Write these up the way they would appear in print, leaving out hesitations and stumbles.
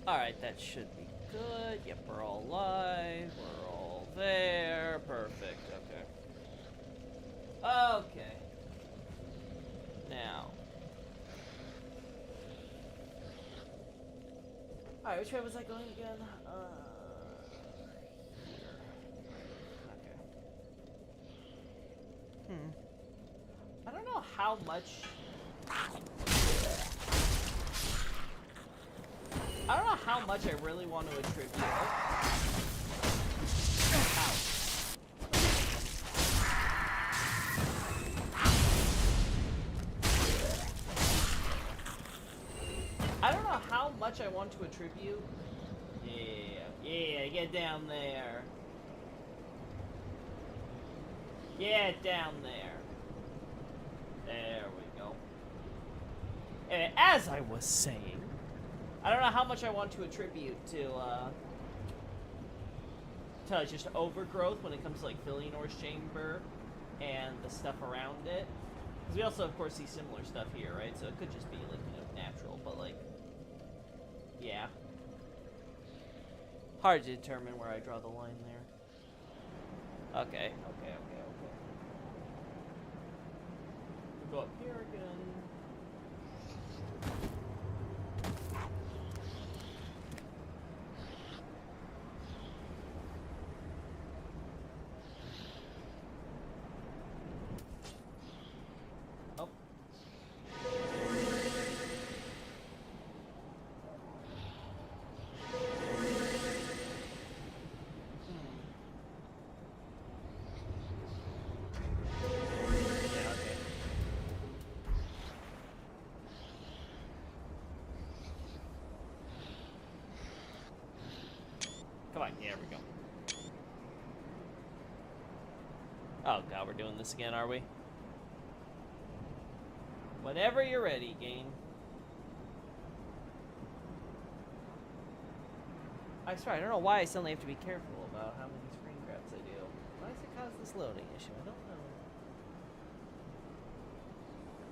Alright, that should be good. Yep, we're all alive. We're all there. Perfect. Okay. Okay. Now. Alright, which way was I going again? Here. Okay. I don't know how much... I don't know how much I really want to attribute. Ow. I don't know how much I want to attribute. Yeah, get down there. Get down there. There we go. And as I was saying, I don't know how much I want to attribute to just overgrowth when it comes to like Philioneur's chamber and the stuff around it. Because we also, of course, see similar stuff here, right? So it could just be like, you know, natural, but like, yeah. Hard to determine where I draw the line there. Okay. We'll go up here again. Oh. Come on, yeah, we go. Oh god, we're doing this again, are we? Whenever you're ready, game. I swear, I don't know why I suddenly have to be careful about how many screen grabs I do. Why does it cause this loading issue? I don't know.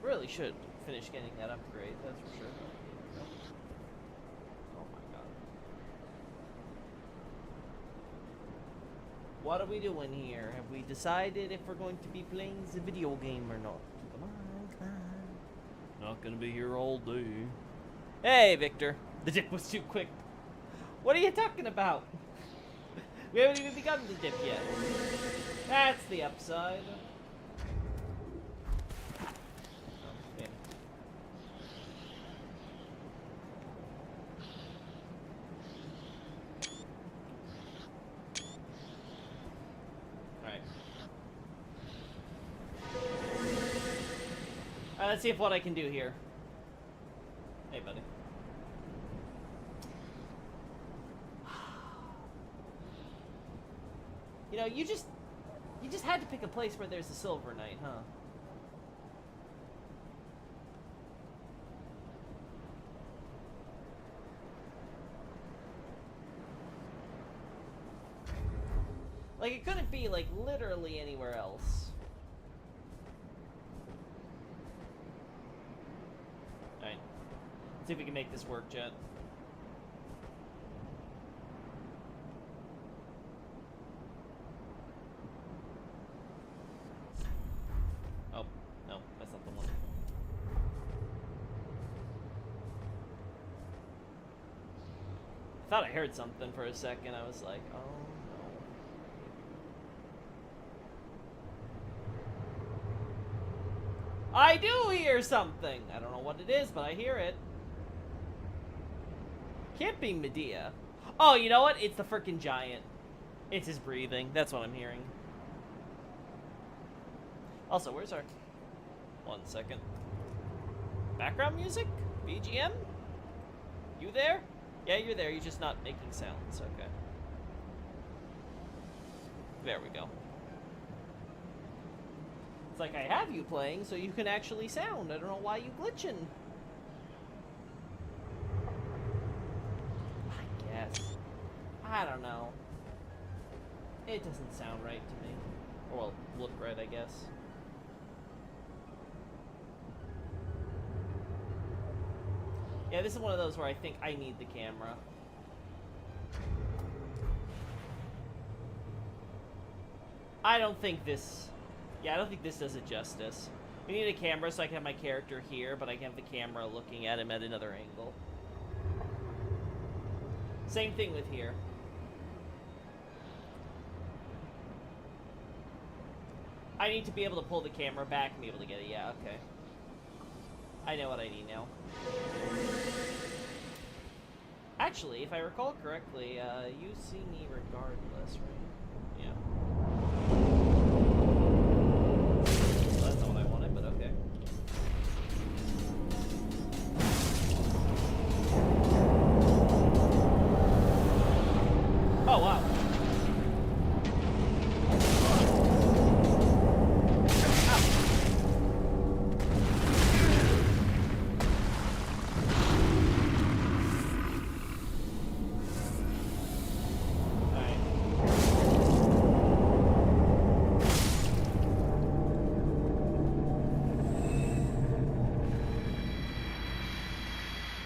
Really should finish getting that upgrade, that's for sure. Oh my god. What are we doing here? Have we decided if we're going to be playing the video game or not? Come on, come on. Not gonna be here all day. Hey, Victor. The dip was too quick. What are you talking about? We haven't even begun the dip yet. That's the upside. Okay. Alright. Alright, let's see if what I can do here. Hey, buddy. You know, you just had to pick a place where there's a Silver Knight, huh? Like, it couldn't be, like, literally anywhere else. Alright. Let's see if we can make this work, Jet. Oh, no, that's not the one. I thought I heard something for a second. I was like, oh no. I do hear something! I don't know what it is, but I hear it. Can't be Medea. Oh, you know what? It's the frickin' giant. It's his breathing. That's what I'm hearing. Also, where's our... 1 second. Background music? BGM? You there? Yeah, you're there. You're just not making sounds. Okay. There we go. It's like I have you playing so you can actually sound. I don't know why you glitching. I guess. I don't know. It doesn't sound right to me. Or, well, look right, I guess. Yeah, this is one of those where I think I need the camera. I don't think this... Yeah, I don't think this does it justice. We need a camera so I can have my character here, but I can have the camera looking at him at another angle. Same thing with here. I need to be able to pull the camera back and be able to get it. Yeah, okay. I know what I need now. Actually, if I recall correctly, you see me regardless, right? Yeah. Well, that's not what I wanted, but okay. Oh, wow.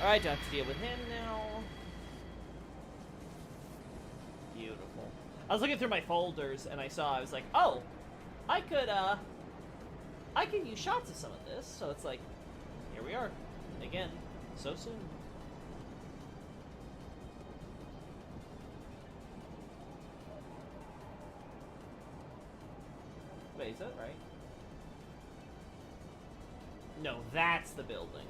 Alright, don't have to deal with him now. Beautiful. I was looking through my folders and I was like, oh, I could use shots of some of this. So it's like, here we are. Again, so soon. Wait, is that right? No, that's the building.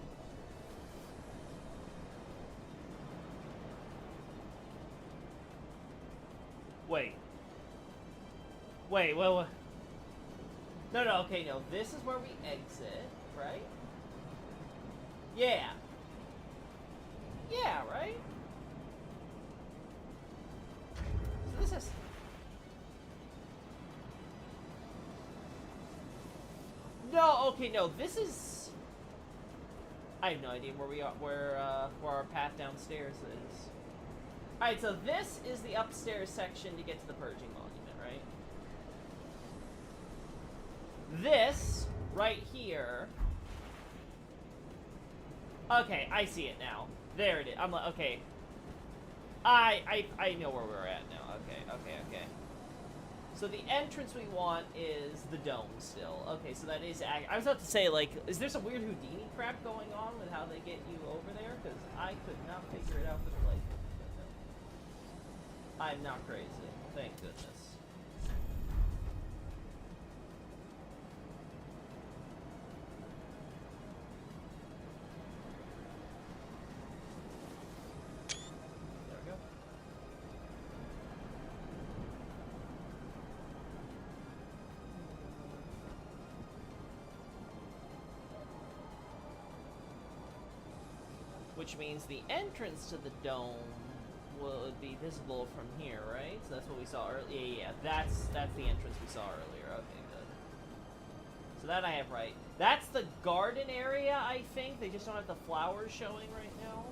Wait. Wait. No, okay, no. This is where we exit, right? Yeah. Yeah, right? So this is... No, okay, no. This is... I have no idea where we are, where our path downstairs is. Alright, so this is the upstairs section to get to the Purging Monument, right? This, right here... Okay, I see it now. There it is. I'm like, okay. I know where we're at now. Okay. So the entrance we want is the dome still. Okay, so that is... I was about to say, like, is there some weird Houdini crap going on with how they get you over there? Because I could not figure it out for the life of me. I'm not crazy. Thank goodness. There we go. Which means the entrance to the dome would be visible from here, right? So that's what we saw earlier. Yeah, that's the entrance we saw earlier. Okay, good. So that I have right. That's the garden area, I think. They just don't have the flowers showing right now.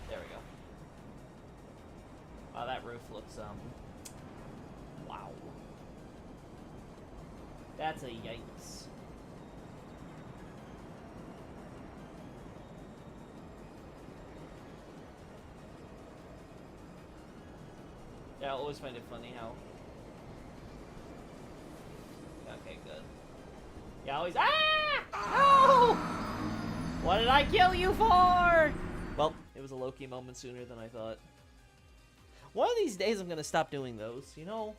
There we go. Wow, that roof looks, wow. That's a yikes. Yeah, I always find it funny how... Okay, good. Yeah, I always... Ah! No! What did I kill you for? Well, it was a Loki moment sooner than I thought. One of these days I'm gonna stop doing those, you know?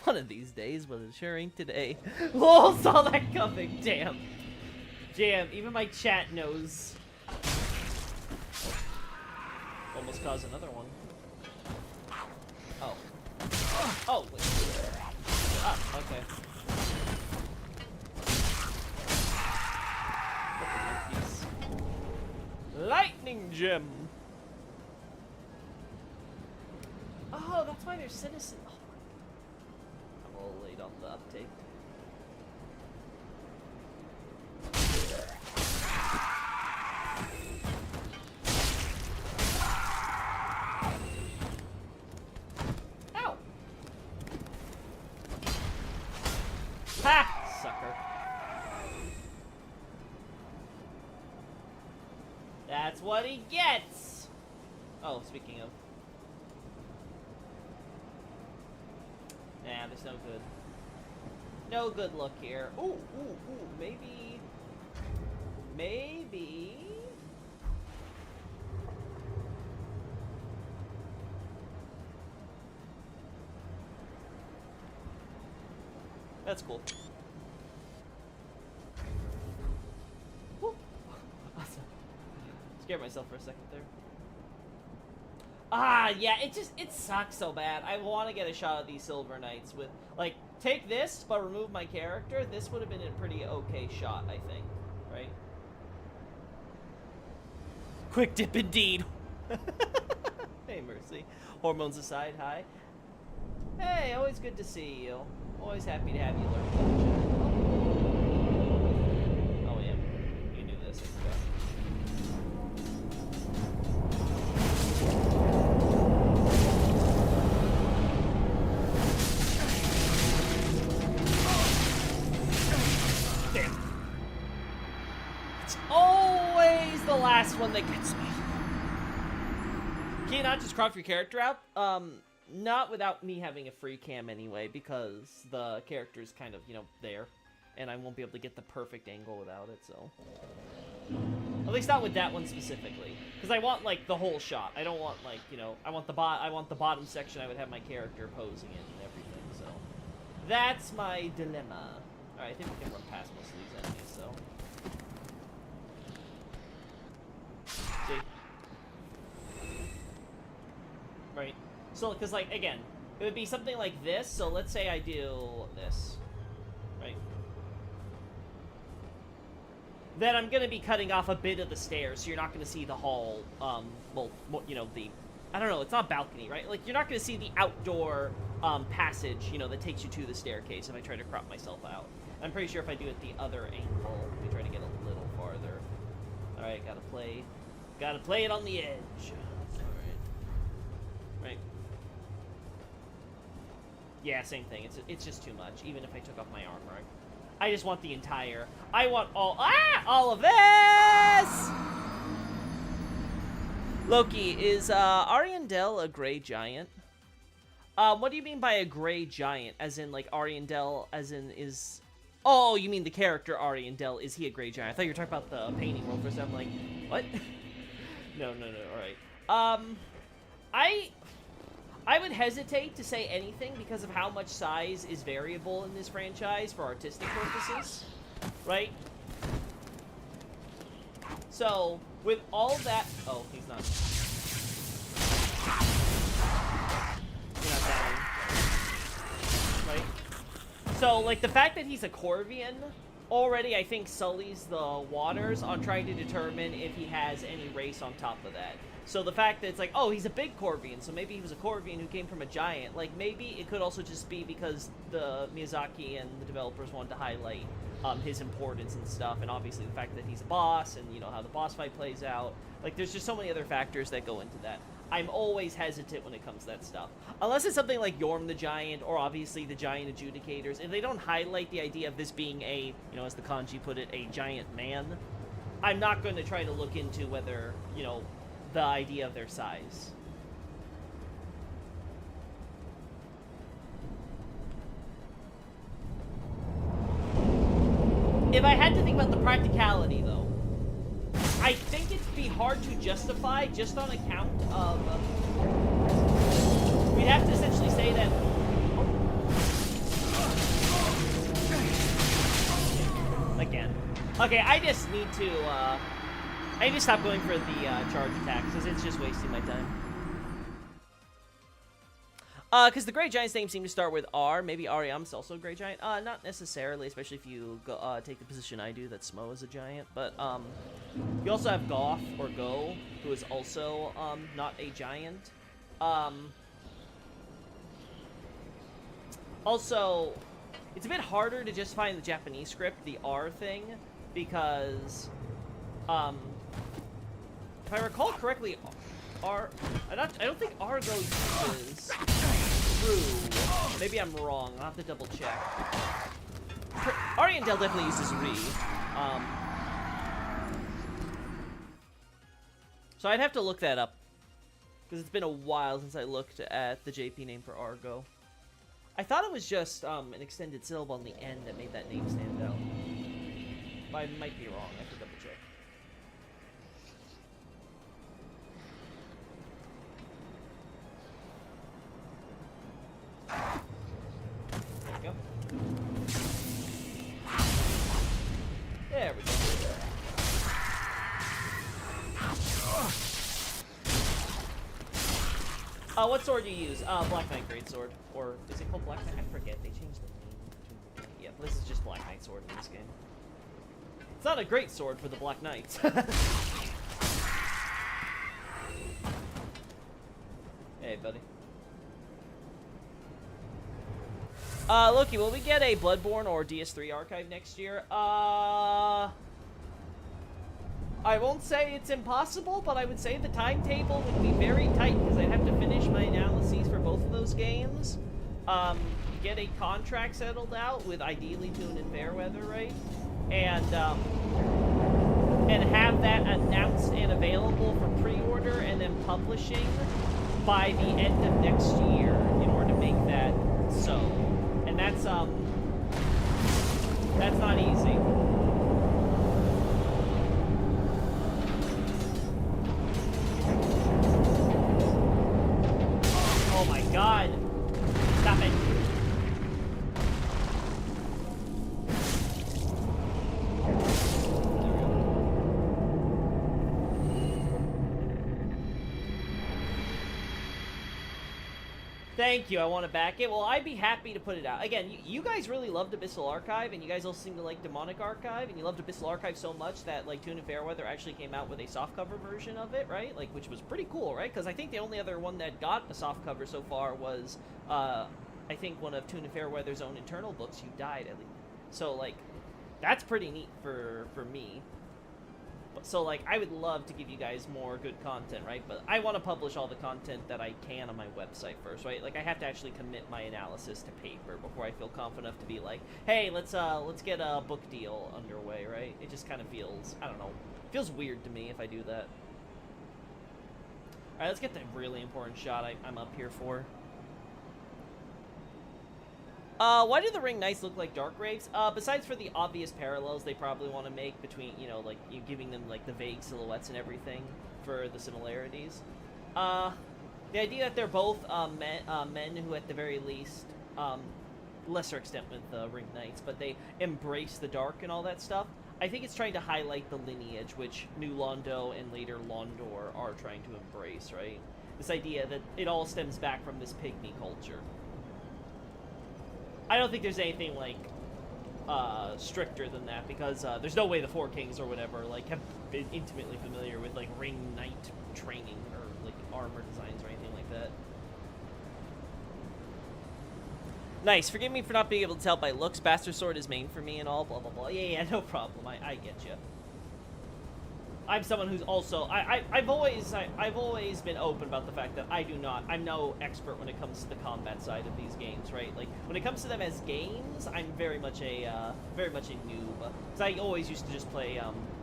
One of these days, but it sure ain't today. Lol, saw that coming, damn. Damn, even my chat knows. Almost caused another one. Oh. Oh, wait. Ah, okay. Lightning gem. Oh, that's why they're citizen. Oh, I'm a little late on the uptake. Ow! Ha! Sucker. That's what he gets! Oh, speaking of. Yeah, there's no good. No good look here. Ooh, ooh, ooh. Maybe. Maybe. That's cool. Woo. Awesome. Scared myself for a second there. Ah, yeah, it sucks so bad. I want to get a shot at these Silver Knights with, like, take this, but remove my character. This would have been a pretty okay shot, I think. Right? Quick dip indeed. Hey, Mercy. Hormones aside, hi. Hey, always good to see you. Always happy to have you learn about the chat. Oh, yeah. You knew this. I forgot. Damn. It's always the last one that gets me. Can you not just crop your character out? Not without me having a free cam anyway, because the character is kind of, you know, there. And I won't be able to get the perfect angle without it, so. At least not with that one specifically. Because I want, like, the whole shot. I don't want, like, you know, I want the bottom section I would have my character posing in and everything, so. That's my dilemma. Alright, I think we can run past most of these enemies, so. See? Right. So, because, like, again, it would be something like this. So, let's say I do this. Right? Then I'm going to be cutting off a bit of the stairs, so you're not going to see the hall, well, you know, I don't know, it's not balcony, right? Like, you're not going to see the outdoor, passage, you know, that takes you to the staircase if I try to crop myself out. I'm pretty sure if I do it the other angle, we try to get a little farther. Alright, gotta play it on the edge. Alright. Right. Yeah, same thing. It's just too much. Even if I took off my armor, I just want the entire. I want all of this. Loki, is Ariandel a gray giant? What do you mean by a gray giant? As in like Ariandel? As in is? Oh, you mean the character Ariandel? Is he a gray giant? I thought you were talking about the painting world for a second. I'm like, what? No. All right. I would hesitate to say anything because of how much size is variable in this franchise for artistic purposes, right? So, with all that... Oh, he's not... You're not dying. Right? So, like, the fact that he's a Corvian already, I think, sullies the waters on trying to determine if he has any race on top of that. So the fact that it's like, oh, he's a big Corvian, so maybe he was a Corvian who came from a giant. Like, maybe it could also just be because the Miyazaki and the developers wanted to highlight his importance and stuff, and obviously the fact that he's a boss, and, you know, how the boss fight plays out. Like, there's just so many other factors that go into that. I'm always hesitant when it comes to that stuff. Unless it's something like Yorm the Giant, or obviously the Giant Adjudicators. If they don't highlight the idea of this being a, you know, as the kanji put it, a giant man, I'm not going to try to look into whether, you know, the idea of their size. If I had to think about the practicality, though, I think it'd be hard to justify just on account of... we'd have to essentially say that... Again. Okay, I just need to, I need to stop going for the charge attack, because it's just wasting my time. Because the Grey Giant's name seemed to start with R. Maybe Ariam's also a Grey Giant. Not necessarily, especially if you go, take the position I do, that Smo is a giant. But, you also have Goth, or Go, who is also, not a giant. Also, it's a bit harder to justify in the Japanese script, the R thing, because, if I recall correctly, I don't think Argo uses Ru. Maybe I'm wrong. I'll have to double check. Ariandel definitely uses Ri. So I'd have to look that up, because it's been a while since I looked at the JP name for Argo. I thought it was just an extended syllable on the end that made that name stand out. But I might be wrong. I have to double check. There we go. There we go. What sword do you use? Black Knight Greatsword. Or is it called Black Knight? I forget. They changed the name. Yeah, this is just Black Knight Sword in this game. It's not a great sword for the Black Knights. Hey, buddy. Loki, will we get a Bloodborne or DS3 archive next year? I won't say it's impossible, but I would say the timetable would be very tight because I'd have to finish my analyses for both of those games. Get a contract settled out with ideally Toon and Fairweather, right? And have that announced and available for pre-order and then publishing by the end of next year in order to make that so. And that's not easy. Oh my god. Stop it. Thank you, I want to back it. Well, I'd be happy to put it out. Again, you guys really loved Abyssal Archive, and you guys also seem to like Demonic Archive, and you loved Abyssal Archive so much that, like, Toon and Fairweather actually came out with a softcover version of it, right? Like, which was pretty cool, right? Because I think the only other one that got a softcover so far was, I think one of Toon and Fairweather's own internal books, You Died, at least. So, like, that's pretty neat for me. So, like, I would love to give you guys more good content, right? But I want to publish all the content that I can on my website first, right? Like, I have to actually commit my analysis to paper before I feel confident enough to be like, hey, let's get a book deal underway, right? It just kind of feels, I don't know, feels weird to me if I do that. All right, let's get the really important shot I'm up here for. Why do the Ring Knights look like Dark Graves? Besides for the obvious parallels they probably want to make between, you know, like, you giving them, like, the vague silhouettes and everything for the similarities. The idea that they're both, men who, at the very least, lesser extent with the Ring Knights, but they embrace the dark and all that stuff. I think it's trying to highlight the lineage which New Londo and later Londor are trying to embrace, right? This idea that it all stems back from this pygmy culture. I don't think there's anything, like, stricter than that, because there's no way the Four Kings or whatever, like, have been intimately familiar with, like, Ring Knight training or, like, armor designs or anything like that. Nice. Forgive me for not being able to tell by looks. Bastard Sword is main for me and all, blah, blah, blah. Yeah, no problem. I get you. I'm someone who's also, I've always been open about the fact that I'm no expert when it comes to the combat side of these games, right? Like, when it comes to them as games, I'm very much a noob. Because I always used to just play,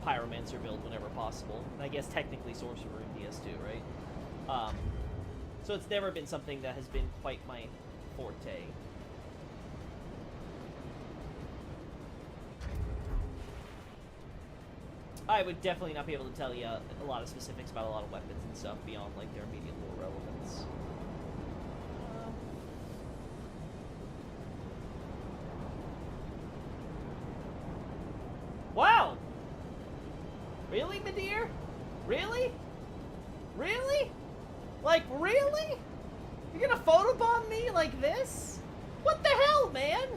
Pyromancer build whenever possible. And I guess technically Sorcerer in DS2, right? So it's never been something that has been quite my forte. I would definitely not be able to tell you a lot of specifics about a lot of weapons and stuff beyond, like, their immediate lore relevance. Wow! Really, Midir? Really? Really? Like, really? You're gonna photobomb me like this? What the hell, man?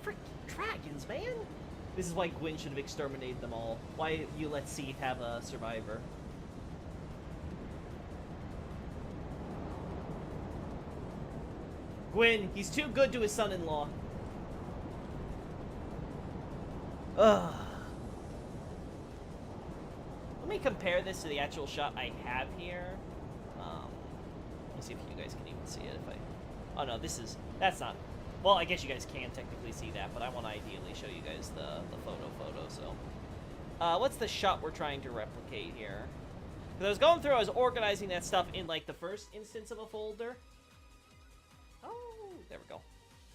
Freaking dragons, man! This is why Gwyn should have exterminated them all. Why you let Seath have a survivor. Gwyn, he's too good to his son-in-law. Ugh. Let me compare this to the actual shot I have here. Let me see if you guys can even see it. Oh no, that's not. Well, I guess you guys can technically see that, but I want to ideally show you guys the photo, so. What's the shot we're trying to replicate here? Because I was going through, I was organizing that stuff in, like, the first instance of a folder. Oh, there we go.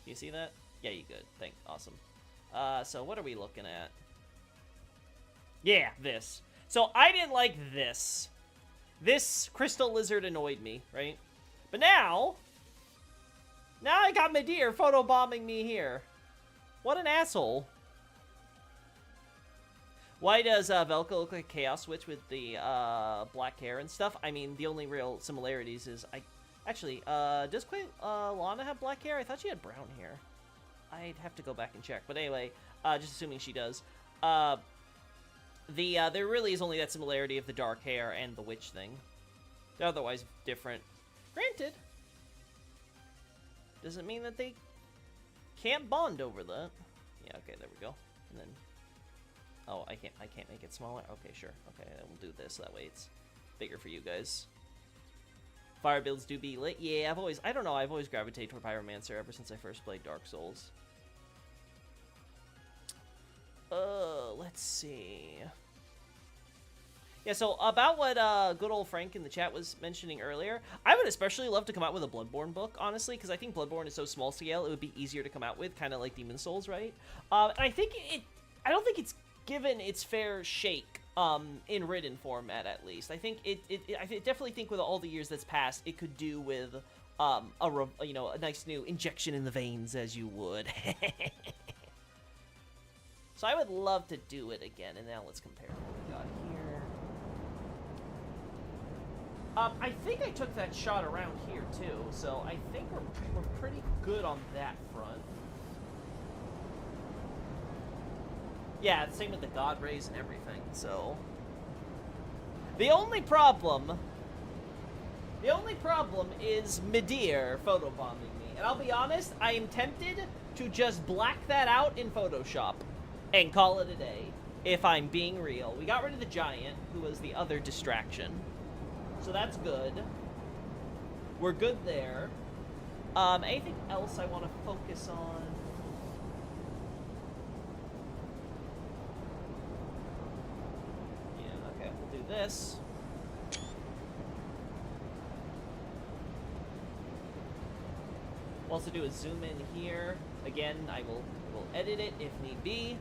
You see that? Yeah, you good. Awesome. So what are we looking at? Yeah, this. So I didn't like this. This crystal lizard annoyed me, right? But now I got Midir photobombing me here. What an asshole. Why does Velka look like Chaos Witch with the black hair and stuff? I mean, the only real similarities is actually, does Lana have black hair? I thought she had brown hair. I'd have to go back and check. But anyway, just assuming she does. There really is only that similarity of the dark hair and the witch thing. They're otherwise different. Granted, doesn't mean that they can't bond over that. Yeah, okay, there we go. And then, oh, I can't make it smaller. Okay, sure. Okay, then we'll do this. That way it's bigger for you guys. Fire builds do be lit. Yeah, I don't know, I've always gravitated toward Pyromancer ever since I first played Dark Souls. Let's see. Yeah, so about what good old Frank in the chat was mentioning earlier, I would especially love to come out with a Bloodborne book, honestly, because I think Bloodborne is so small scale, it would be easier to come out with, kind of like Demon Souls, right? And I think I don't think it's given its fair shake in written format, at least. I think I definitely think with all the years that's passed, it could do with a nice new injection in the veins, as you would. So I would love to do it again, and now let's compare what we got here. I think I took that shot around here too, so I think we're pretty good on that front. Yeah, same with the God Rays and everything, so... The only problem is Midir photobombing me. And I'll be honest, I am tempted to just black that out in Photoshop and call it a day, if I'm being real. We got rid of the giant, who was the other distraction. So that's good. We're good there. Anything else I want to focus on? Yeah, okay, we'll do this. We'll also do a zoom in here. Again, I will edit it if need be.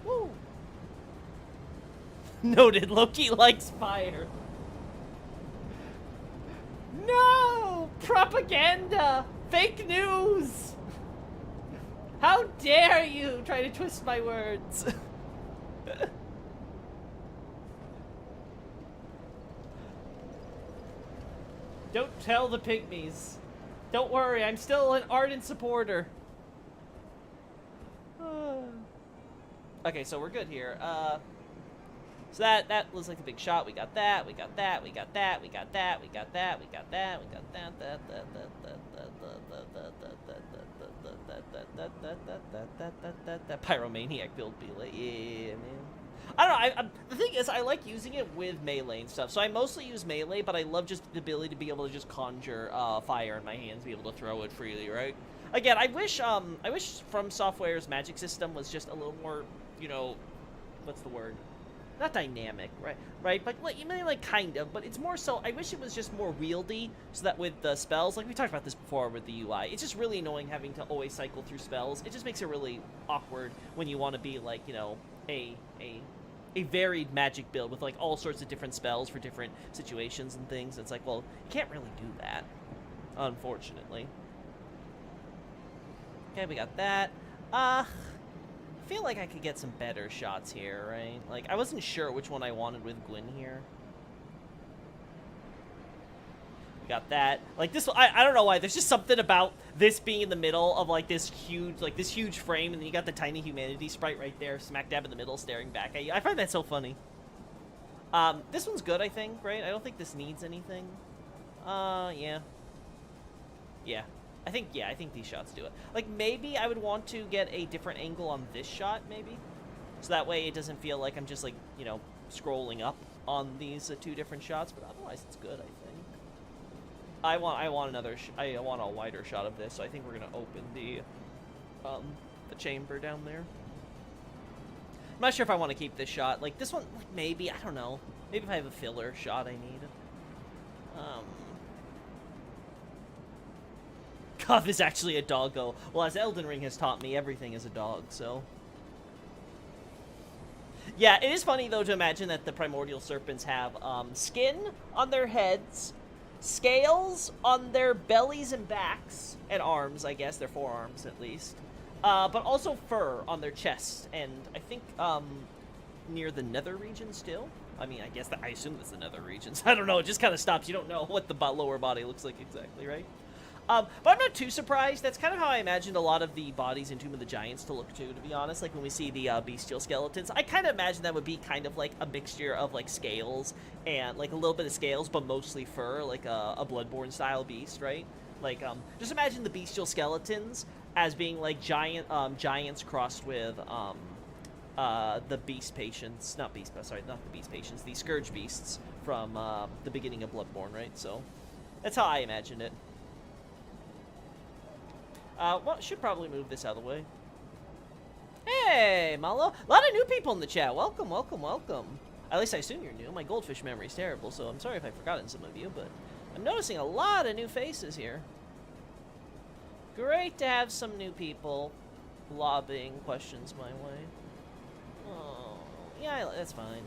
Woo! Noted, Loki likes fire. No! Propaganda! Fake news! How dare you try to twist my words? Don't tell the pygmies. Don't worry, I'm still an ardent supporter. Okay, so we're good here. So that looks like a big shot. We got that, we got that, we got that, we got that, we got that, we got that, we got that, that Pyromaniac build be like, yeah, man. I don't know, the thing is, I like using it with melee and stuff. So I mostly use melee, but I love just the ability to be able to just conjure fire in my hands, be able to throw it freely, right? Again, I wish From Software's magic system was just a little more, you know, what's the word? Not dynamic, right? But like, you mean like kind of, but it's more so. I wish it was just more wieldy, so that with the spells, like we talked about this before with the UI, it's just really annoying having to always cycle through spells. It just makes it really awkward when you want to be like, you know, a varied magic build with like all sorts of different spells for different situations and things. It's like, well, you can't really do that, unfortunately. Okay, we got that. I feel like I could get some better shots here, right? Like, I wasn't sure which one I wanted with Gwyn here. We got that. Like, this, I don't know why. There's just something about this being in the middle of, like, this huge frame, and then you got the tiny humanity sprite right there, smack dab in the middle, staring back at you. I find that so funny. This one's good, I think, right? I don't think this needs anything. Yeah. Yeah. I think these shots do it. Like, maybe I would want to get a different angle on this shot, maybe. So that way it doesn't feel like I'm just, like, you know, scrolling up on these two different shots. But otherwise, it's good, I think. I want a wider shot of this, so I think we're going to open the chamber down there. I'm not sure if I want to keep this shot. Like, this one, like, maybe, I don't know. Maybe if I have a filler shot I need. Cuff is actually a doggo. Well, as Elden Ring has taught me, everything is a dog, so... Yeah, it is funny, though, to imagine that the primordial serpents have skin on their heads, scales on their bellies and backs, and arms, I guess, their forearms at least, but also fur on their chests, and I think near the nether region still. I mean, I assume that's the nether regions. I don't know, it just kind of stops. You don't know what the lower body looks like exactly, right? But I'm not too surprised. That's kind of how I imagined a lot of the bodies in Tomb of the Giants to look too, to be honest. Like, when we see the bestial skeletons, I kind of imagine that would be kind of like a mixture of, like, scales and, like, a little bit of scales, but mostly fur, like a Bloodborne-style beast, right? Like, just imagine the bestial skeletons as being, like, giants crossed with, the beast patients, not the beast patients, the scourge beasts from, the beginning of Bloodborne, right? So, that's how I imagined it. Well, should probably move this out of the way. Hey, Malo. A lot of new people in the chat. Welcome, welcome, welcome. At least I assume you're new. My goldfish memory is terrible, so I'm sorry if I've forgotten some of you, but I'm noticing a lot of new faces here. Great to have some new people lobbing questions my way. Oh, yeah, that's fine.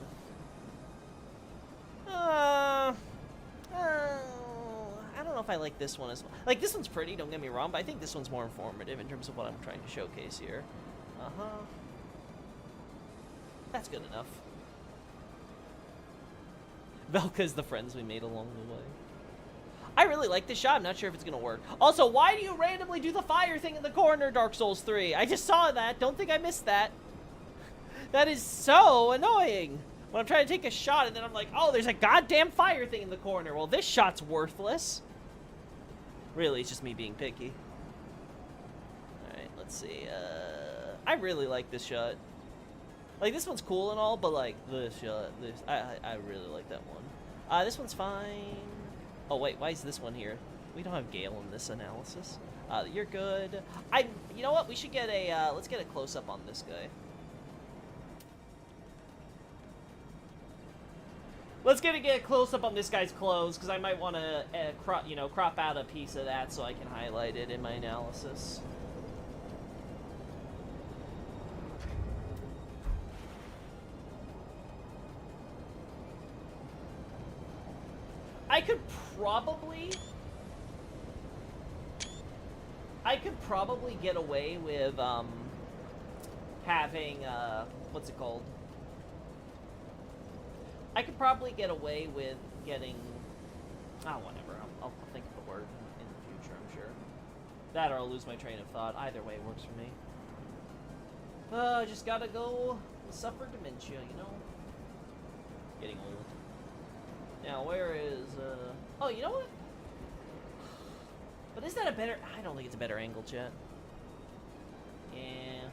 I don't know if I like this one as well. Like, this one's pretty, don't get me wrong, but I think this one's more informative in terms of what I'm trying to showcase here. That's good enough. Velka's the friends we made along the way. I really like this shot. I'm not sure if it's going to work. Also, why do you randomly do the fire thing in the corner, Dark Souls 3? I just saw that. Don't think I missed that. That is so annoying. When I'm trying to take a shot, and then I'm like, oh, there's a goddamn fire thing in the corner. Well, this shot's worthless. Really, it's just me being picky. Alright, let's see. I really like this shot. Like, this one's cool and all, but, like, this shot, I really like that one. This one's fine. Oh, wait, why is this one here? We don't have Gale in this analysis. You're good. You know what? We should get a, let's get a close-up on this guy. Let's get a close-up on this guy's clothes, because I might want to, crop out a piece of that so I can highlight it in my analysis. I could probably get away with, having, what's it called? I could probably get away with getting... Oh, whatever. I'll think of the word in the future, I'm sure. That or I'll lose my train of thought. Either way works for me. I just gotta go suffer dementia, you know? Getting old. Now, where is... Oh, you know what? But is that a better... I don't think it's a better angle, chat. Yeah...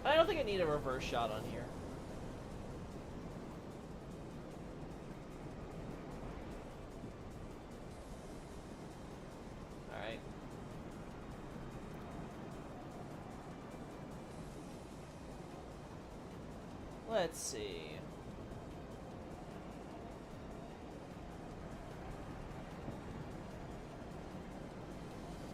I don't think I need a reverse shot on here. Alright. Let's see.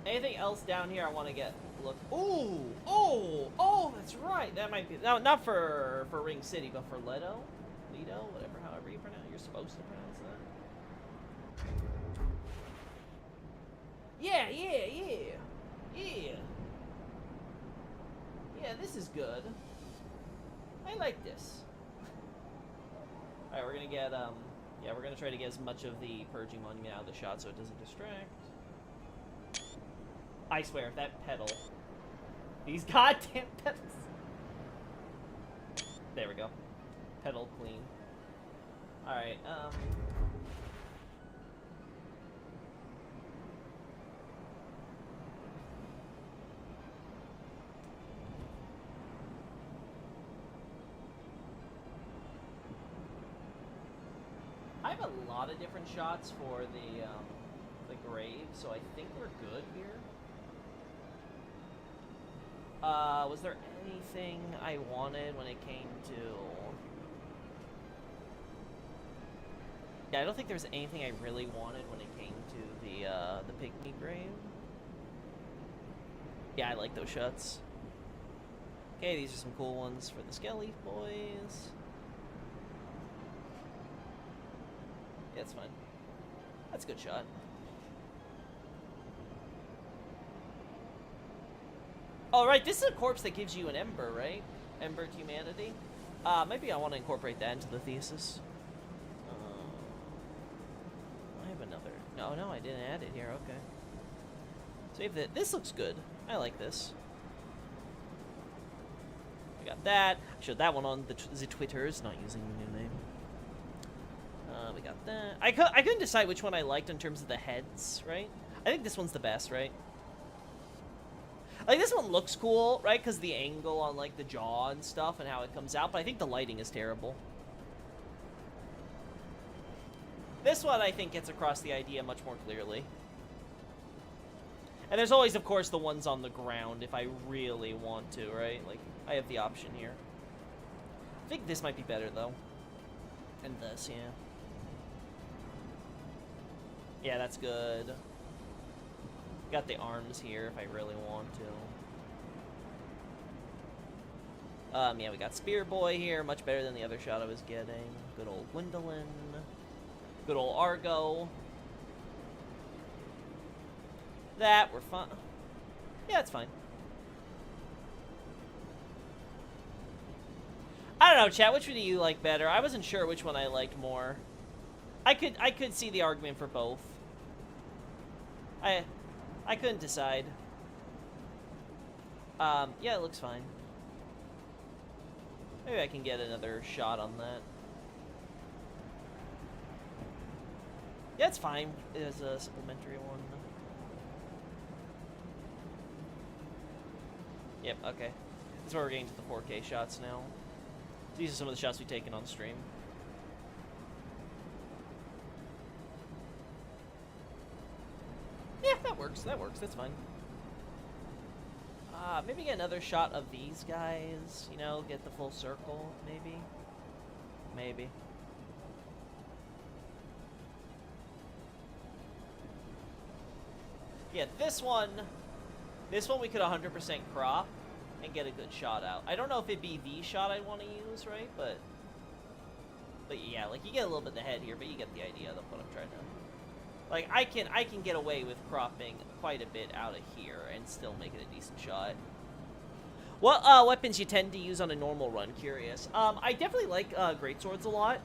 Anything else down here I want to get? Look. Ooh! Oh, that's right. That might be... No, not for Ring City, but for Leto? Leto? Whatever, however you pronounce it. You're supposed to pronounce that. Yeah. Yeah, this is good. I like this. Alright, we're gonna get, yeah, we're gonna try to get as much of the Purging Monument out of the shot so it doesn't distract. I swear, that pedal. These goddamn pedals. There we go. Pedal clean. Alright, I have a lot of different shots for the grave, so I think we're good here. Was there anything I wanted when it came to... Yeah, I don't think there was anything I really wanted when it came to the pygmy grave. Yeah, I like those shots. Okay, these are some cool ones for the Skelly boys. Yeah, that's fine. That's a good shot. Oh, right, this is a corpse that gives you an ember, right? Ember to humanity. Maybe I want to incorporate that into the thesis. I have another. No, I didn't add it here. Okay. Save that. This looks good. I like this. We got that. I showed that one on the Twitters, not using the new name. We got that. I couldn't decide which one I liked in terms of the heads, right? I think this one's the best, right? Like, this one looks cool, right? Because the angle on, like, the jaw and stuff and how it comes out, but I think the lighting is terrible. This one, I think, gets across the idea much more clearly. And there's always, of course, the ones on the ground if I really want to, right? Like, I have the option here. I think this might be better, though. And this, yeah. Yeah, that's good. Got the arms here if I really want to. Yeah, we got Spear Boy here. Much better than the other shot I was getting. Good old Gwendolyn. Good old Argo. That, we're fine. Yeah, it's fine. I don't know, chat. Which one do you like better? I wasn't sure which one I liked more. I could see the argument for both. I couldn't decide. Yeah, it looks fine. Maybe I can get another shot on that. Yeah, it's fine. It is a supplementary one. Yep, okay. That's where we're getting to the 4K shots now. These are some of the shots we've taken on stream. Yeah, that works. That works. That's fine. Maybe get another shot of these guys. You know, get the full circle, maybe. Maybe. Yeah, this one we could 100% crop and get a good shot out. I don't know if it'd be the shot I'd want to use, right? But yeah, like, you get a little bit of the head here, but you get the idea of what I'm trying to... Like, I can get away with cropping quite a bit out of here and still make it a decent shot. What weapons you tend to use on a normal run? Curious. I definitely like greatswords a lot.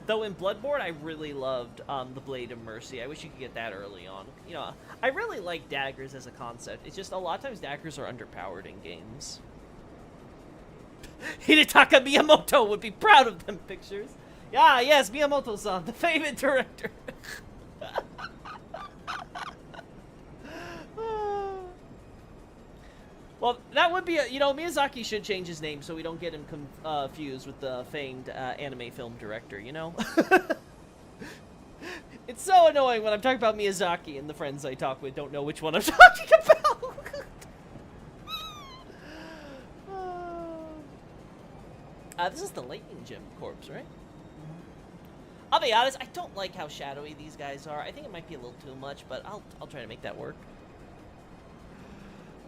Though in Bloodborne, I really loved the Blade of Mercy. I wish you could get that early on. You know, I really like daggers as a concept. It's just a lot of times daggers are underpowered in games. Hidetaka Miyamoto would be proud of them pictures. Yeah, yes, Miyamoto-san, the favorite director. Well, that would be you know, Miyazaki should change his name so we don't get him confused with the famed anime film director, you know? It's so annoying when I'm talking about Miyazaki and the friends I talk with don't know which one I'm talking about. This is the Lightning Gem corpse, right? I'll be honest, I don't like how shadowy these guys are. I think it might be a little too much, but I'll try to make that work.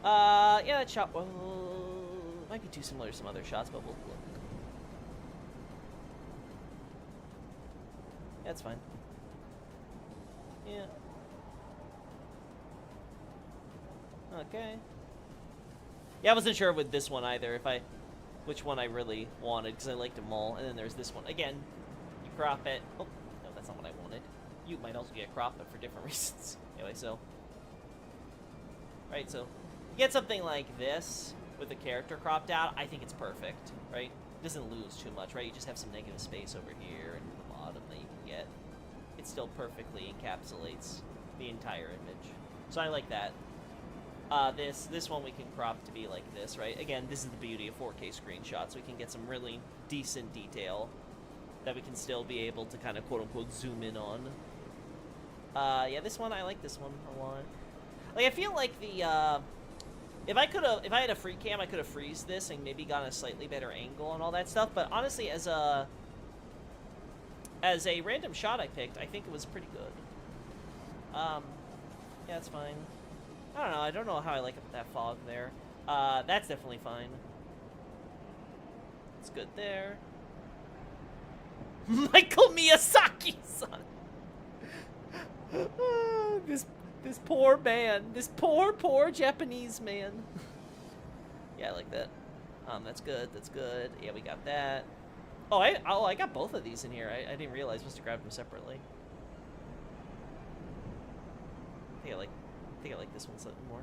Yeah, that shot, well, might be too similar to some other shots, but we'll look. Yeah, it's fine. Yeah. Okay. Yeah, I wasn't sure with this one either, which one I really wanted, because I liked them all. And then there's this one. Again, you crop it. Oh, no, that's not what I wanted. You might also get cropped, but for different reasons. Anyway, so. Right, so. You get something like this with the character cropped out, I think it's perfect, right? It doesn't lose too much, right? You just have some negative space over here and the bottom that you can get. It still perfectly encapsulates the entire image. So I like that. This one we can crop to be like this, right? Again, this is the beauty of 4K screenshots. We can get some really decent detail that we can still be able to kind of quote-unquote zoom in on. Yeah, this one, I like this one a lot. Like, I feel like the If I had a free cam, I could have freeze this and maybe gotten a slightly better angle and all that stuff. But honestly, as a random shot I picked, I think it was pretty good. Yeah, that's fine. I don't know. I don't know how I like that fog there. That's definitely fine. It's good there. Michael Miyazaki-san. This poor man. This poor Japanese man. Yeah, I like that. That's good. That's good. Yeah, we got that. Oh, I got both of these in here. I didn't realize I must have grabbed them separately. I think I like this one slightly more.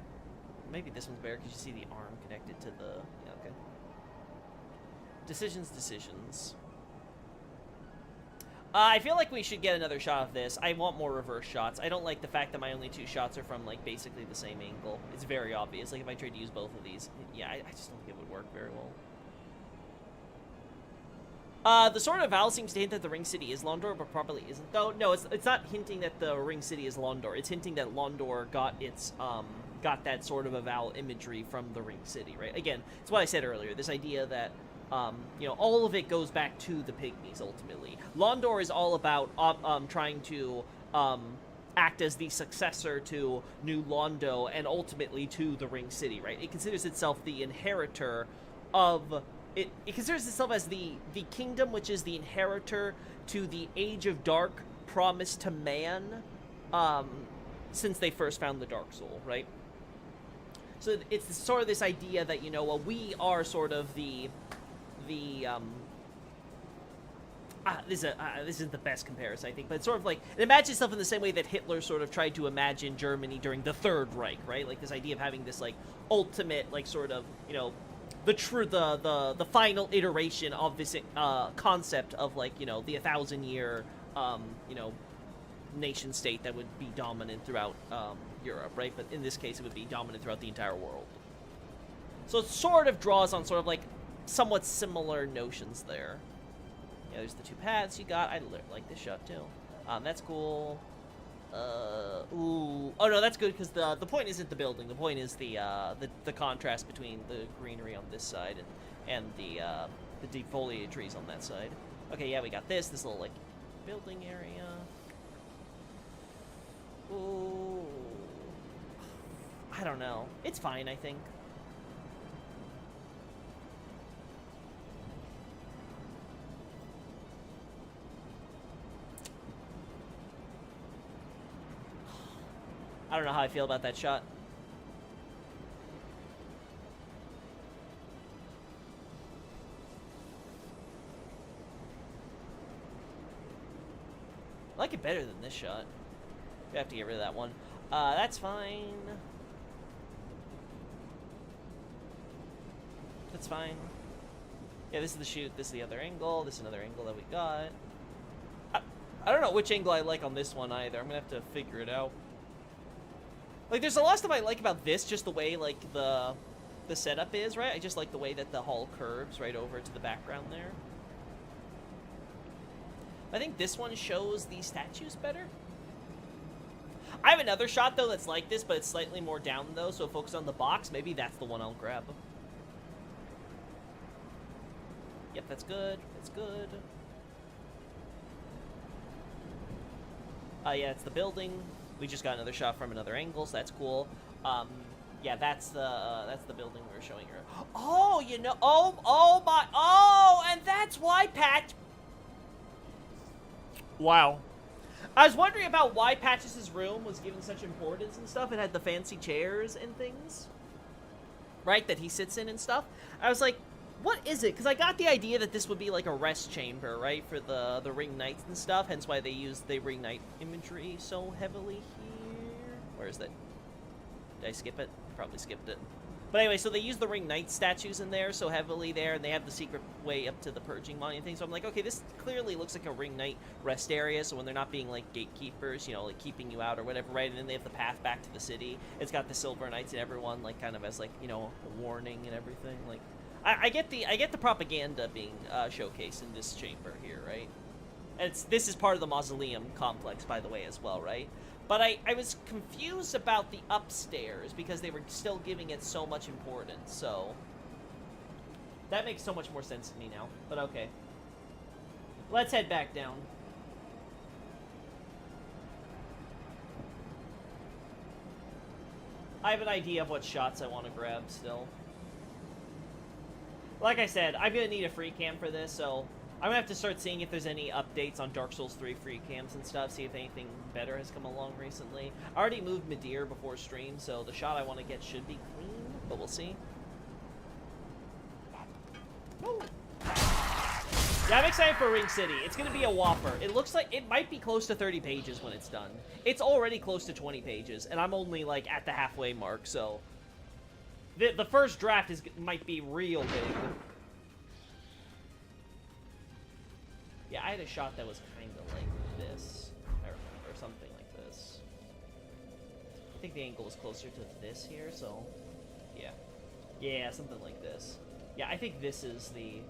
Maybe this one's better because you see the arm connected to the... Yeah, okay. Decisions. I feel like we should get another shot of this. I want more reverse shots. I don't like the fact that my only 2 shots are from, like, basically the same angle. It's very obvious. Like, if I tried to use both of these, yeah, I just don't think it would work very well. The Sword of Val seems to hint that the Ring City is Londor, but probably isn't, though. No, it's not hinting that the Ring City is Londor. It's hinting that Londor got its, got that Sword of Val imagery from the Ring City, right? Again, it's what I said earlier. This idea that... you know, all of it goes back to the Pygmies, ultimately. Londor is all about trying to act as the successor to New Londo and ultimately to the Ring City, right? It considers itself the inheritor of... It considers itself as the kingdom which is the inheritor to the Age of Dark promised to man since they first found the Dark Soul, right? So it's sort of this idea that, you know, well, we are sort of this isn't the best comparison, I think, but it's sort of like, imagine itself in the same way that Hitler sort of tried to imagine Germany during the Third Reich, right? Like, this idea of having this, like, ultimate, like, sort of, you know, the final iteration of this concept of, like, you know, the 1,000-year, you know, nation state that would be dominant throughout Europe, right? But in this case, it would be dominant throughout the entire world. So it sort of draws on sort of, like, somewhat similar notions there. Yeah, there's the 2 paths you got. I like this shot too. That's cool. Ooh. Oh no, that's good because the point isn't the building. The point is the contrast between the greenery on this side and the deep foliage trees on that side. Okay, yeah, we got this little like building area. Ooh. I don't know. It's fine, I think. I don't know how I feel about that shot. I like it better than this shot. We have to get rid of that one. That's fine. That's fine. Yeah, this is the shoot. This is the other angle. This is another angle that we got. I don't know which angle I like on this one either. I'm gonna have to figure it out. Like, there's a lot of stuff I like about this, just the way, like, the setup is, right? I just like the way that the hull curves right over to the background there. I think this one shows the statues better. I have another shot, though, that's like this, but it's slightly more down, though, so focus on the box. Maybe that's the one I'll grab. Yep, that's good. That's good. Yeah, it's the building. We just got another shot from another angle, so that's cool. Yeah, that's the building we were showing her. Oh, you know, and that's why Wow. I was wondering about why Patches' room was given such importance and stuff. It had the fancy chairs and things, right, that he sits in and stuff. I was like, what is it? Because I got the idea that this would be like a rest chamber, right, for the Ring Knights and stuff, hence why they used the Ring Knight imagery so heavily here. Where is that? Did I skip it? Probably skipped it. But anyway, so they use the Ring Knight statues in there so heavily there, and they have the secret way up to the Purging Monument thing. So I'm like, okay, this clearly looks like a Ring Knight rest area, so when they're not being, like, gatekeepers, you know, like, keeping you out or whatever, right? And then they have the path back to the city. It's got the Silver Knights and everyone, like, kind of as, like, you know, a warning and everything. Like, I get the propaganda being showcased in this chamber here, right? And this is part of the mausoleum complex, by the way, as well, right? But I was confused about the upstairs because they were still giving it so much importance, so... That makes so much more sense to me now, but okay. Let's head back down. I have an idea of what shots I want to grab still. Like I said, I'm going to need a free cam for this, so I'm going to have to start seeing if there's any updates on Dark Souls 3 free cams and stuff, see if anything better has come along recently. I already moved Midir before stream, so the shot I want to get should be clean, but we'll see. Woo. Yeah, I'm excited for Ring City. It's going to be a whopper. It looks like it might be close to 30 pages when it's done. It's already close to 20 pages, and I'm only, like, at the halfway mark, so... The first draft might be real big. Yeah, I had a shot that was kind of like this. I remember, something like this. I think the angle was closer to this here, so... Yeah. Yeah, something like this. Yeah, I think this is the...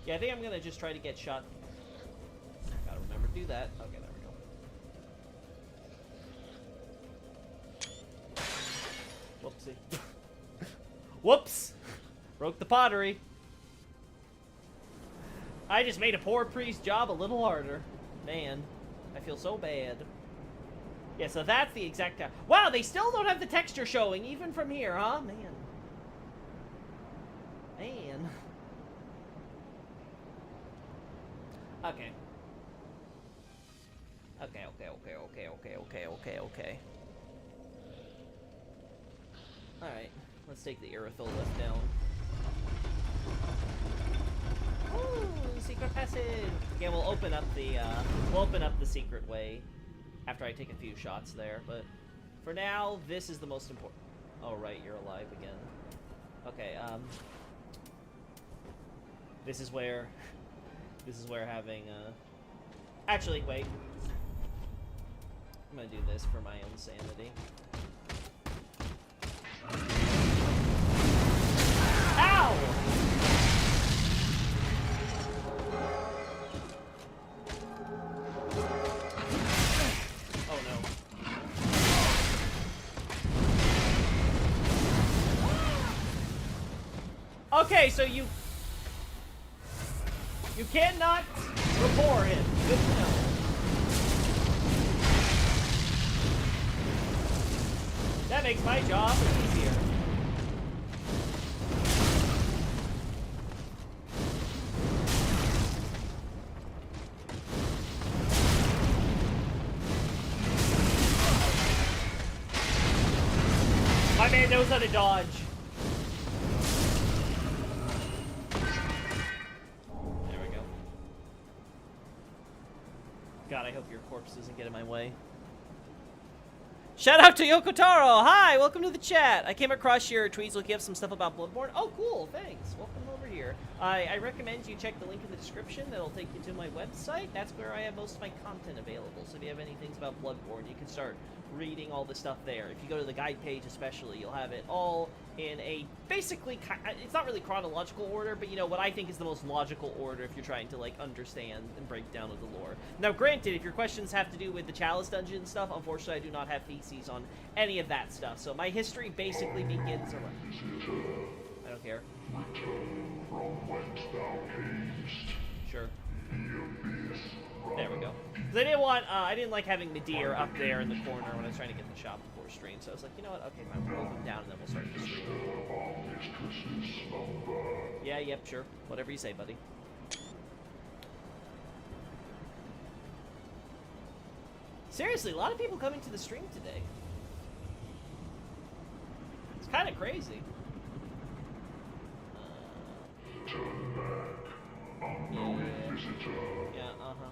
Yeah, I think I'm gonna just try to get shot. Gotta remember to do that. Okay, there we go. Whoopsie. Whoops! Broke the pottery. I just made a poor priest's job a little harder. Man, I feel so bad. Yeah, so that's the exact... Wow, they still don't have the texture showing, even from here, huh? Man. Man. Okay. Okay. Alright, let's take the Irithyll lift down. Ooh, secret passage! Yeah, we'll open up the secret way after I take a few shots there, but for now, this is the most important. Oh, right, you're alive again. Okay, this is where having, actually, wait. I'm gonna do this for my own sanity. Ow! Oh no. Okay, so you cannot rapport him. Good to know. That makes my job easier. My man knows how to dodge. There we go. God, I hope your corpse doesn't get in my way. Shout out to Yokotaro! Hi, welcome to the chat. I came across your tweets looking up some stuff about Bloodborne. Oh, cool, thanks. Welcome over here. I recommend you check the link in the description. That'll take you to my website. That's where I have most of my content available. So if you have any things about Bloodborne, you can start reading all the stuff there. If you go to the guide page especially, you'll have it all in a basically, it's not really chronological order, but you know, what I think is the most logical order if you're trying to, like, understand and break down of the lore. Now, granted, if your questions have to do with the Chalice Dungeon and stuff, unfortunately, I do not have theses on any of that stuff. So my history basically begins around... I don't care. Sure. There we go. Because I didn't like having Midir up there in the corner when I was trying to get the shop before stream. So I was like, you know what? Okay, fine, we'll move him down and then we'll start the stream. Yeah, yep, sure. Whatever you say, buddy. Seriously, a lot of people coming to the stream today. It's kind of crazy. Yeah, uh-huh.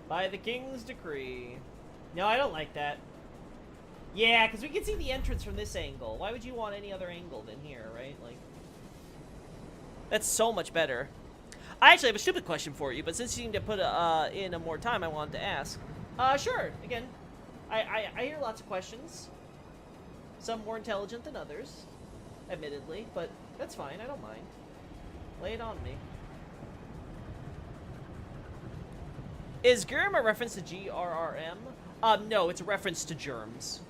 By the king's decree. No, I don't like that. Yeah, because we can see the entrance from this angle. Why would you want any other angle than here, right? Like, that's so much better. I actually have a stupid question for you, but since you seem to put in more time, I wanted to ask. Sure. Again, I hear lots of questions. Some more intelligent than others. admittedly, but that's fine. I don't mind. Lay it on me. Is Gurm a reference to GRRM? No, it's a reference to germs.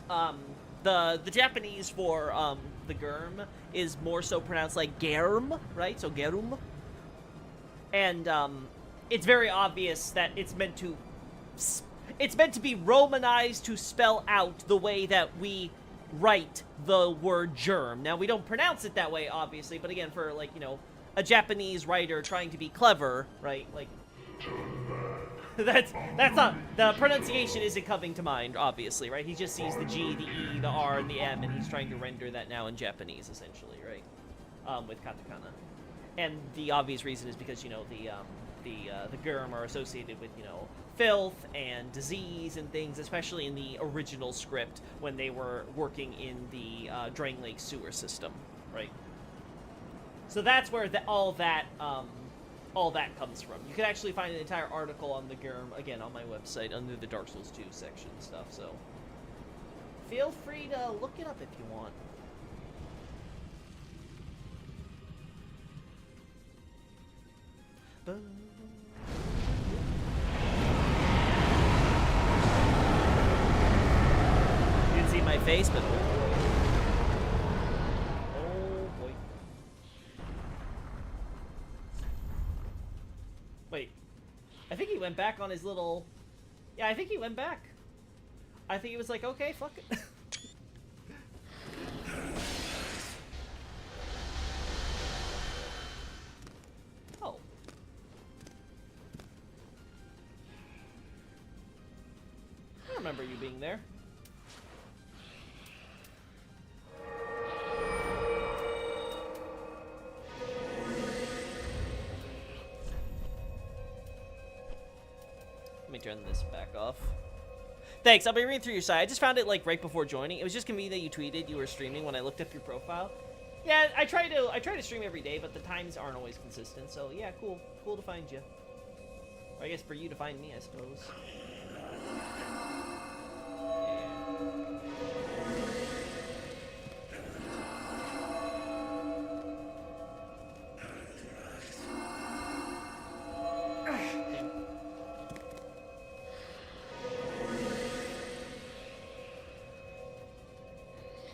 The Japanese for the Gurm is more so pronounced like Germ, right? So Gerum. And it's very obvious that it's meant to be Romanized to spell out the way that we write the word germ. Now, we don't pronounce it that way, obviously, but again, for, like, you know, a Japanese writer trying to be clever, right? Like, that's not, the pronunciation isn't coming to mind, obviously, right? He just sees the G, the E, the R, and the M, and he's trying to render that now in Japanese, essentially, right? With katakana. And the obvious reason is because, you know, the Gurm are associated with, you know, filth and disease and things, especially in the original script when they were working in the Drang Lake sewer system, right? So that's where all that comes from. You can actually find an entire article on the Gurm, again, on my website under the Dark Souls 2 section and stuff, so feel free to look it up if you want. You didn't see my face, but oh boy. Wait, I think he went back on his little... Yeah, I think he went back. I think he was like, okay, fuck it. Oh. I remember you being there. Let me turn this back off. Thanks, I'll be reading through your site. I just found it, like, right before joining. It was just convenient that you tweeted you were streaming when I looked up your profile. Yeah, I try to stream every day, but the times aren't always consistent, so yeah, cool. Cool to find you. Or I guess for you to find me, I suppose.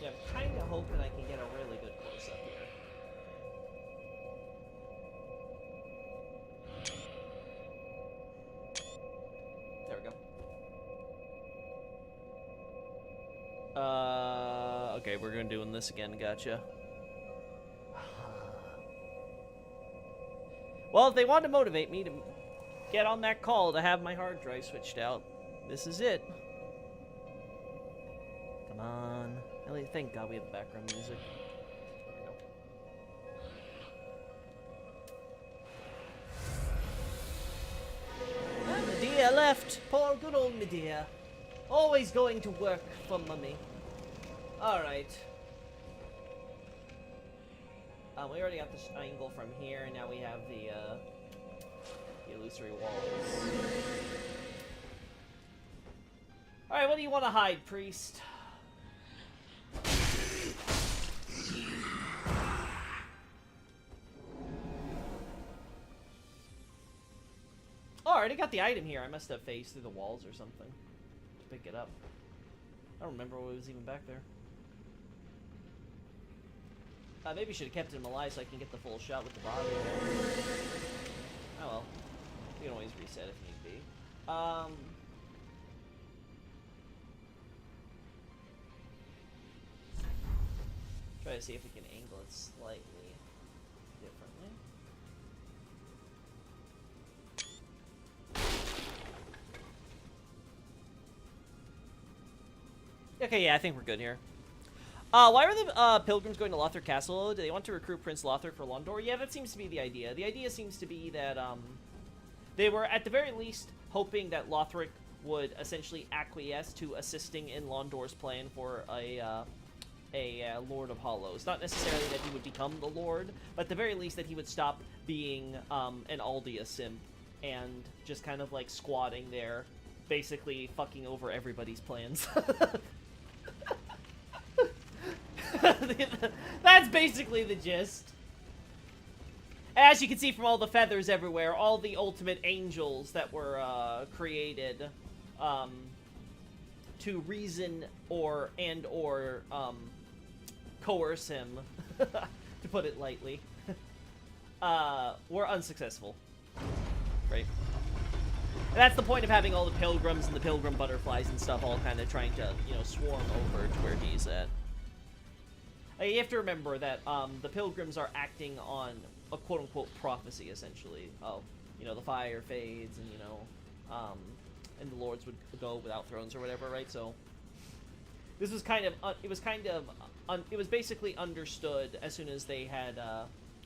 Yeah, I'm kind of hoping I can get a really good close up here. There we go. Okay, we're gonna doing this again, gotcha. Well, if they want to motivate me to get on that call to have my hard drive switched out, this is it. Come on. Ellie, thank God we have background music. There we go. Medea left. Poor good old Medea. Always going to work for mummy. Alright. We already got this angle from here, and now we have the illusory walls. Alright, what do you want to hide, priest? Oh, I already got the item here. I must have phased through the walls or something to pick it up. I don't remember what was even back there. Maybe should have kept him alive so I can get the full shot with the body. Oh well. You can always reset if need be. Try to see if we can angle it slightly differently. Okay, yeah, I think we're good here. Why are the pilgrims going to Lothric Castle? Do they want to recruit Prince Lothric for Londor? Yeah, that seems to be the idea. The idea seems to be that they were, at the very least, hoping that Lothric would essentially acquiesce to assisting in Londor's plan for a Lord of Hollows. Not necessarily that he would become the Lord, but at the very least that he would stop being an Aldia simp and just kind of like squatting there, basically fucking over everybody's plans. That's basically the gist. As you can see from all the feathers everywhere, all the ultimate angels that were created to reason or coerce him, to put it lightly, were unsuccessful. Right? And that's the point of having all the pilgrims and the pilgrim butterflies and stuff all kind of trying to, you know, swarm over to where he's at. You have to remember that the pilgrims are acting on a quote-unquote prophecy, essentially, of, you know, the fire fades and, you know, and the lords would go without thrones or whatever, right? So this was kind of, it was basically understood as soon as they had,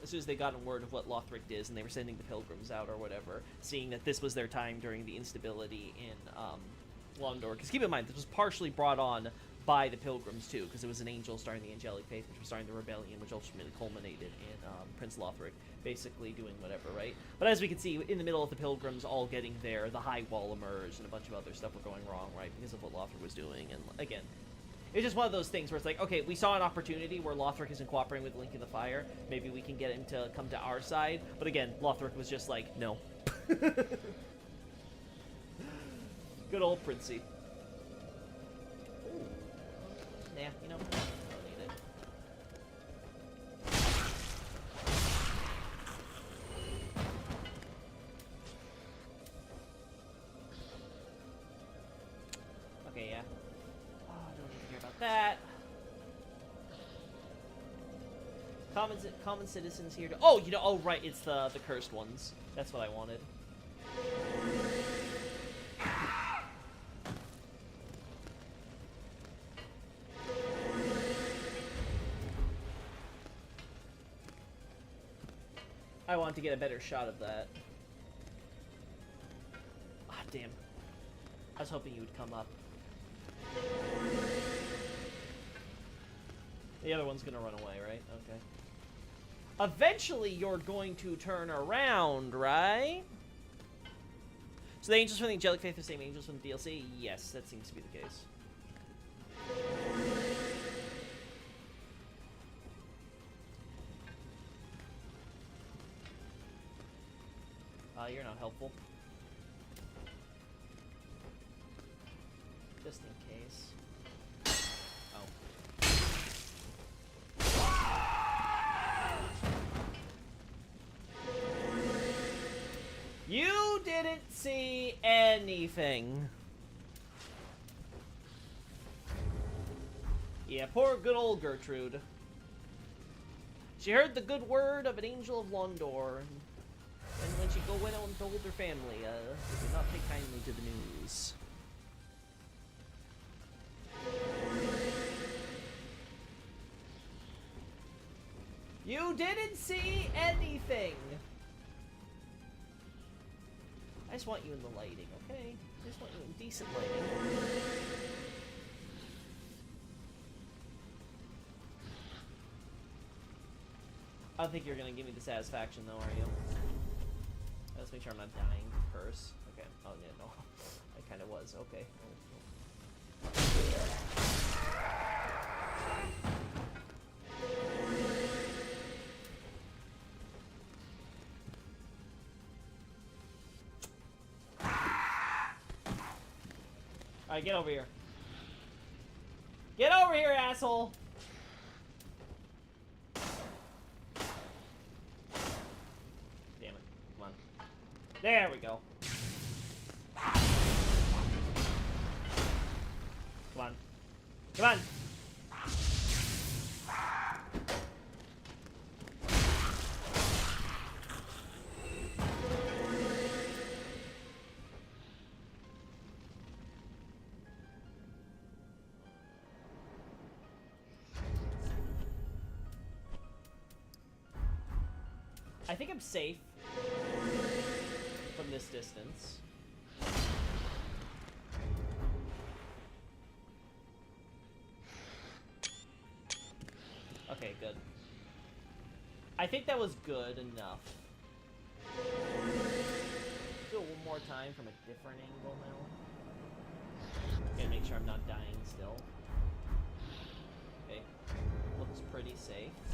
as soon as they got word of what Lothric is and they were sending the pilgrims out or whatever, seeing that this was their time during the instability in Londor. Because keep in mind, this was partially brought on by the pilgrims too, because it was an angel starting the angelic faith, which was starting the rebellion, which ultimately culminated in Prince Lothric basically doing whatever, right? But as we can see, in the middle of the pilgrims all getting there, the High Wall emerged and a bunch of other stuff were going wrong, right, because of what Lothric was doing. And again, it's just one of those things where it's like, okay, we saw an opportunity where Lothric isn't cooperating with Link in the Fire. Maybe we can get him to come to our side. But again, Lothric was just like, no. Good old Princey. Nah, you know, I don't need it. Okay, yeah. Oh, don't need to hear about that. Common citizens here to... Oh, you know, oh, right, it's the cursed ones. That's what I wanted. I want to get a better shot of that. Ah, damn. I was hoping you would come up. The other one's gonna run away, right? Okay. Eventually, you're going to turn around, right? So the angels from the Angelic Faith are the same angels from the DLC? Yes, that seems to be the case. You're not helpful. Just in case. Oh. You didn't see anything. Yeah, poor good old Gertrude. She heard the good word of an angel of Londor. And when she went out and told her family, they did not take kindly to the news. You didn't see anything! I just want you in the lighting, okay? I just want you in decent lighting. I don't think you're gonna give me the satisfaction though, are you? Let's make sure I'm not dying first. Okay. Oh, yeah, no. I kind of was. Okay. Alright, get over here. Get over here, asshole! There we go. Come on. Come on! I think I'm safe from this distance. Okay, good. I think that was good enough. Do it one more time from a different angle now. Okay, make sure I'm not dying still. Okay. Looks pretty. say.